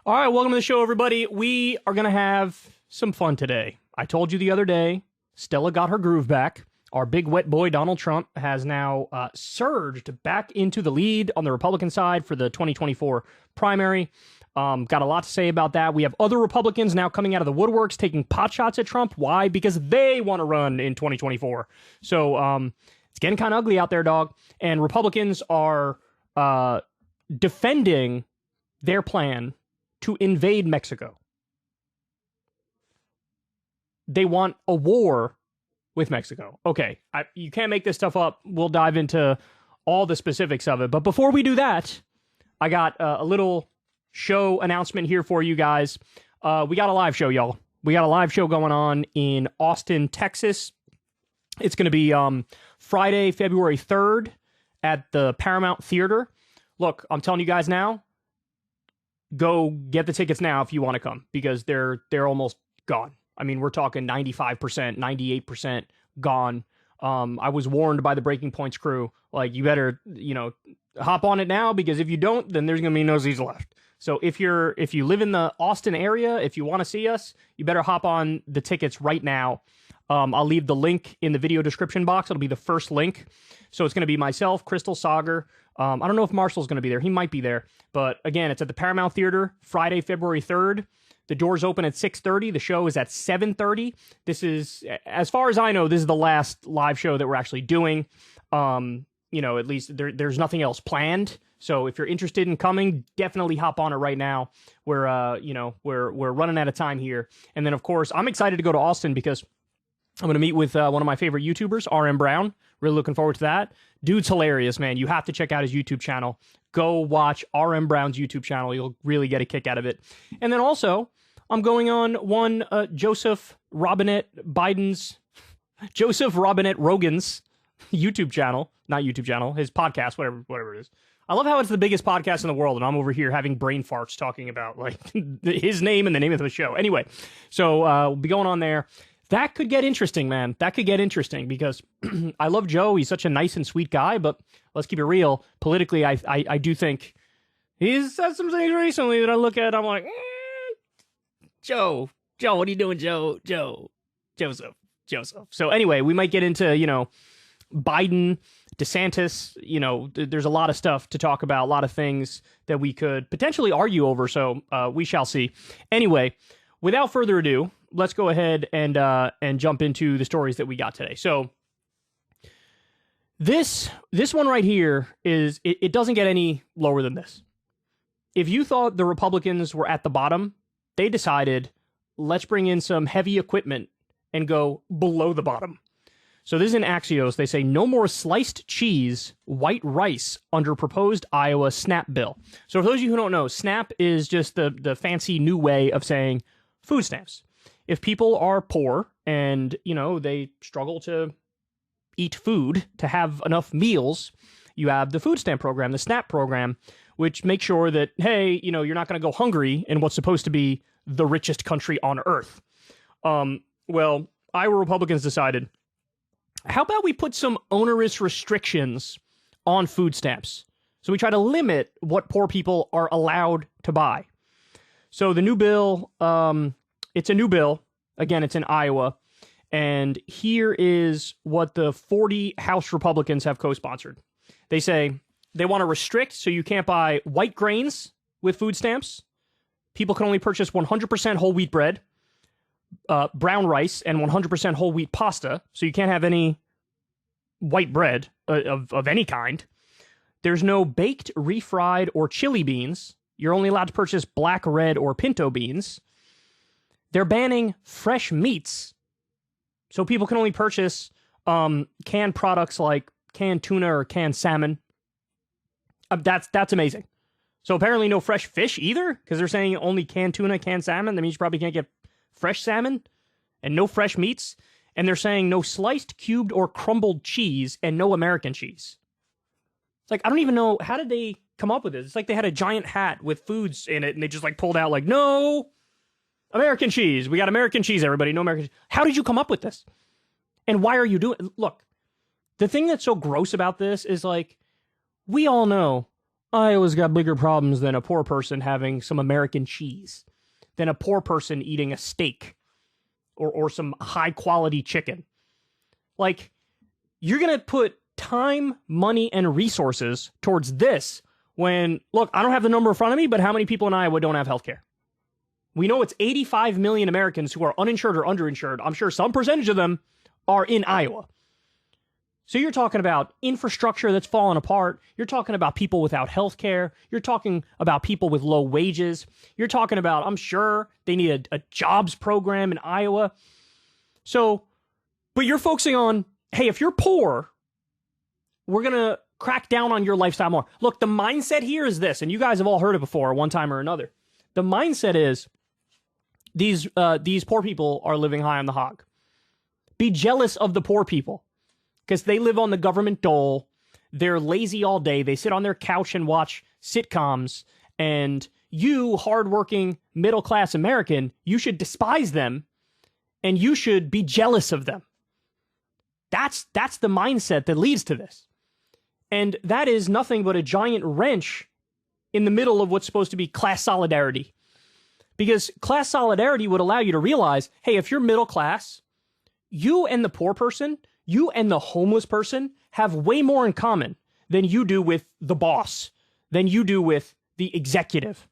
All right, welcome to the show, everybody. We are going to have some fun today. I told you the other day, Stella got her groove back. Our big wet boy, Donald Trump, has now surged back into the lead on the Republican side for the 2024 primary. Got a lot to say about that. We have other Republicans now coming out of the woodworks, taking pot shots at Trump. Why? Because they want to run in 2024. So it's getting kind of ugly out there, dog. And Republicans are defending their plan to invade Mexico. They want a war with Mexico. Okay, you can't make this stuff up. We'll dive into all the specifics of it. But before we do that, I got a little show announcement here for you guys. We got a live show, y'all. We got a live show going on in Austin, Texas. It's going to be Friday, February 3rd at the Paramount Theater. Look, I'm telling you guys now, go get the tickets now if you want to come, because they're almost gone. I mean, we're talking 95%, 98% gone. I was warned by the Breaking Points crew, like, you better, hop on it now, because if you don't, then there's going to be no seats left. So if you live in the Austin area, if you want to see us, you better hop on the tickets right now. I'll leave the link in the video description box. It'll be the first link. So it's going to be myself, Crystal Sager. I don't know if Marshall's going to be there. He might be there. But again, it's at the Paramount Theater, Friday, February 3rd. The doors open at 6:30. The show is at 7:30. This is, as far as I know, this is the last live show that we're actually doing. At least there's nothing else planned. So if you're interested in coming, definitely hop on it right now. We're running out of time here. And then, of course, I'm excited to go to Austin because I'm going to meet with one of my favorite YouTubers, RM Brown. Really looking forward to that. Dude's hilarious, man. You have to check out his YouTube channel. Go watch RM Brown's YouTube channel. You'll really get a kick out of it. And then also, I'm going on one Joseph Robinette Rogan's YouTube channel. Not YouTube channel, his podcast, whatever it is. I love how it's the biggest podcast in the world, and I'm over here having brain farts talking about like his name and the name of the show. Anyway, so we'll be going on there. That could get interesting, man. That could get interesting because I love Joe. He's such a nice and sweet guy, but let's keep it real. Politically, I do think he's said some things recently that I look at, I'm like, Joe, what are you doing, Joseph. So anyway, we might get into, Biden, DeSantis, there's a lot of stuff to talk about, a lot of things that we could potentially argue over, so we shall see. Anyway, without further ado, let's go ahead and jump into the stories that we got today. So this one right here is, it doesn't get any lower than this. If you thought the Republicans were at the bottom, they decided, let's bring in some heavy equipment and go below the bottom. So this is in Axios. They say no more sliced cheese, white rice under proposed Iowa SNAP bill. So for those of you who don't know, SNAP is just the fancy new way of saying food stamps. If people are poor and, they struggle to eat food, to have enough meals, you have the food stamp program, the SNAP program, which makes sure that, hey, you're not going to go hungry in what's supposed to be the richest country on earth. Well, Iowa Republicans decided, how about we put some onerous restrictions on food stamps? So we try to limit what poor people are allowed to buy. So the new bill, it's a new bill. Again, it's in Iowa. And here is what the 40 House Republicans have co-sponsored. They say they want to restrict so you can't buy white grains with food stamps. People can only purchase 100% whole wheat bread, brown rice, and 100% whole wheat pasta. So you can't have any white bread of any kind. There's no baked, refried, or chili beans. You're only allowed to purchase black, red, or pinto beans. They're banning fresh meats. So people can only purchase canned products like canned tuna or canned salmon. That's amazing. So apparently no fresh fish either, because they're saying only canned tuna, canned salmon. That means you probably can't get fresh salmon, and no fresh meats. And they're saying no sliced, cubed, or crumbled cheese, and no American cheese. It's like, I don't even know, how did they come up with this? It's like they had a giant hat with foods in it, and they just pulled out no American cheese. We got American cheese, everybody. No American cheese. How did you come up with this? And why are you doing it? Look, the thing that's so gross about this is we all know Iowa's got bigger problems than a poor person having some American cheese, than a poor person eating a steak or some high quality chicken. Like, you're going to put time, money, and resources towards this when, look, I don't have the number in front of me, but how many people in Iowa don't have health care? We know it's 85 million Americans who are uninsured or underinsured. I'm sure some percentage of them are in Iowa. So you're talking about infrastructure that's fallen apart. You're talking about people without health care. You're talking about people with low wages. You're talking about, I'm sure they need a jobs program in Iowa. So, but you're focusing on, hey, if you're poor, we're going to crack down on your lifestyle more. Look, the mindset here is this, and you guys have all heard it before one time or another. The mindset is these poor people are living high on the hog. Be jealous of the poor people because they live on the government dole. They're lazy all day. They sit on their couch and watch sitcoms. And you, hardworking, middle-class American, you should despise them and you should be jealous of them. That's the mindset that leads to this. And that is nothing but a giant wrench in the middle of what's supposed to be class solidarity. Because class solidarity would allow you to realize, hey, if you're middle class, you and the poor person, you and the homeless person have way more in common than you do with the boss, than you do with the executive,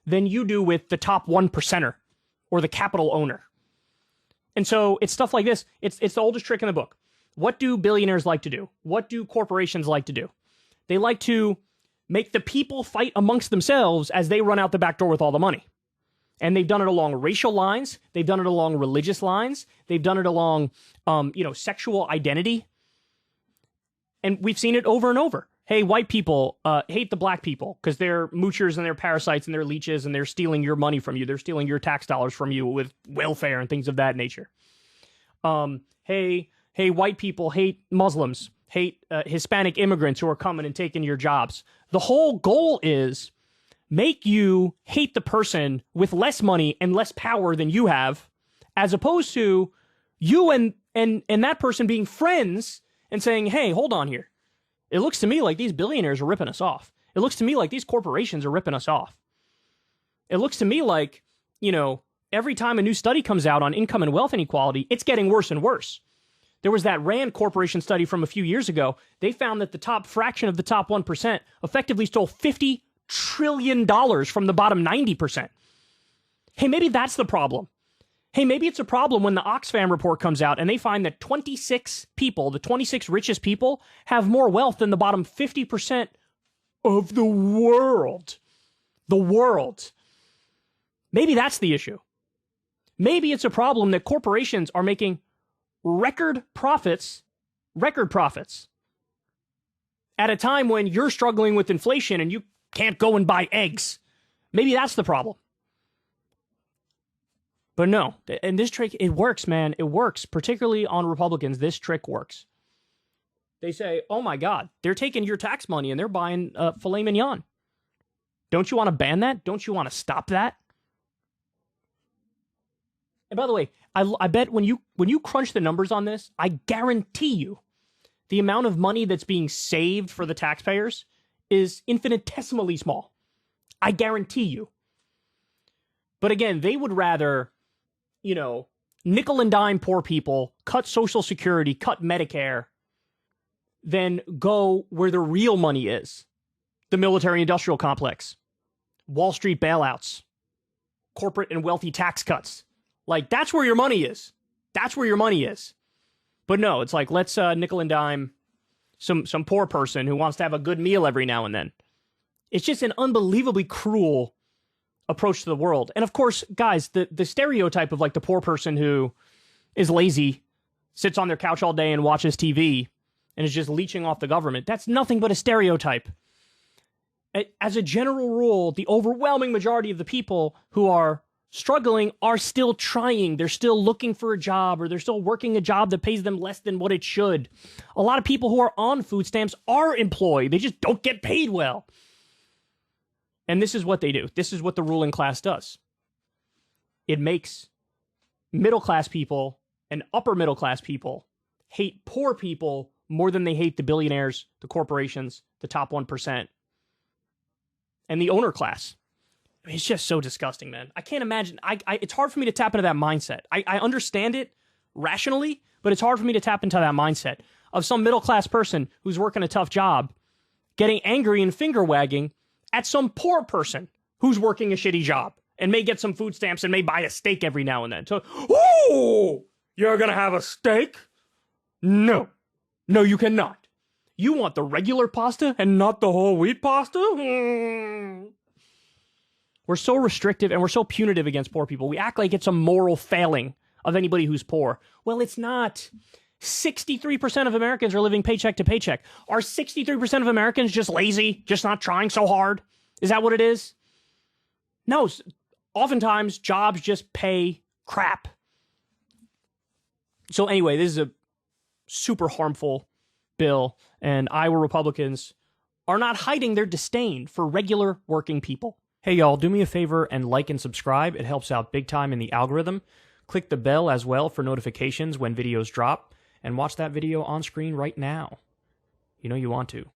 than you do with the top 1%er or the capital owner. And so it's stuff like this. It's the oldest trick in the book. What do billionaires like to do? What do corporations like to do? They like to make the people fight amongst themselves as they run out the back door with all the money. And they've done it along racial lines. They've done it along religious lines. They've done it along, sexual identity. And we've seen it over and over. Hey, white people hate the black people because they're moochers and they're parasites and they're leeches and they're stealing your money from you. They're stealing your tax dollars from you with welfare and things of that nature. Hey, white people hate Muslims, hate Hispanic immigrants who are coming and taking your jobs. The whole goal is make you hate the person with less money and less power than you have, as opposed to you and that person being friends and saying, hey, hold on here. It looks to me like these billionaires are ripping us off. It looks to me like these corporations are ripping us off. It looks to me like, every time a new study comes out on income and wealth inequality, it's getting worse and worse. There was that Rand Corporation study from a few years ago. They found that the top fraction of the top 1% effectively stole $50 trillion from the bottom 90%. Hey, maybe that's the problem. Hey, maybe it's a problem when the Oxfam report comes out and they find that 26 people, the 26 richest people, have more wealth than the bottom 50% of the world. The world. Maybe that's the issue. Maybe it's a problem that corporations are making record profits, at a time when you're struggling with inflation and you can't go and buy eggs. Maybe that's the problem. But no, and this trick, it works, man. It works, particularly on Republicans. This trick works. They say, oh my God, they're taking your tax money and they're buying filet mignon. Don't you want to ban that? Don't you want to stop that? And by the way, I bet when you crunch the numbers on this, I guarantee you the amount of money that's being saved for the taxpayers is infinitesimally small. I guarantee you. But again, they would rather, nickel and dime poor people, cut Social Security, cut Medicare, than go where the real money is. The military-industrial complex, Wall Street bailouts, corporate and wealthy tax cuts. Like, that's where your money is. That's where your money is. But no, it's like, let's nickel and dime some poor person who wants to have a good meal every now and then. It's just an unbelievably cruel approach to the world. And of course, guys, the stereotype of like the poor person who is lazy, sits on their couch all day and watches TV and is just leeching off the government, that's nothing but a stereotype. As a general rule, the overwhelming majority of the people who are struggling are still trying. They're still looking for a job, or they're still working a job that pays them less than what it should. A lot of people who are on food stamps are employed. They just don't get paid well. And this is what they do. This is what the ruling class does. It makes middle-class people and upper-middle-class people hate poor people more than they hate the billionaires, the corporations, the top 1%. and the owner class. I mean, it's just so disgusting, man. I can't imagine. It's hard for me to tap into that mindset. I understand it rationally, but it's hard for me to tap into that mindset of some middle-class person who's working a tough job getting angry and finger-wagging at some poor person who's working a shitty job and may get some food stamps and may buy a steak every now and then. So, ooh, you're gonna have a steak? No. No, you cannot. You want the regular pasta and not the whole wheat pasta? We're so restrictive and we're so punitive against poor people. We act like it's a moral failing of anybody who's poor. Well, it's not. 63% of Americans are living paycheck to paycheck. Are 63% of Americans just lazy, just not trying so hard? Is that what it is? No, oftentimes jobs just pay crap. So anyway, this is a super harmful bill, and Iowa Republicans are not hiding their disdain for regular working people. Hey y'all, do me a favor and like and subscribe. It helps out big time in the algorithm. Click the bell as well for notifications when videos drop, and watch that video on screen right now. You know you want to.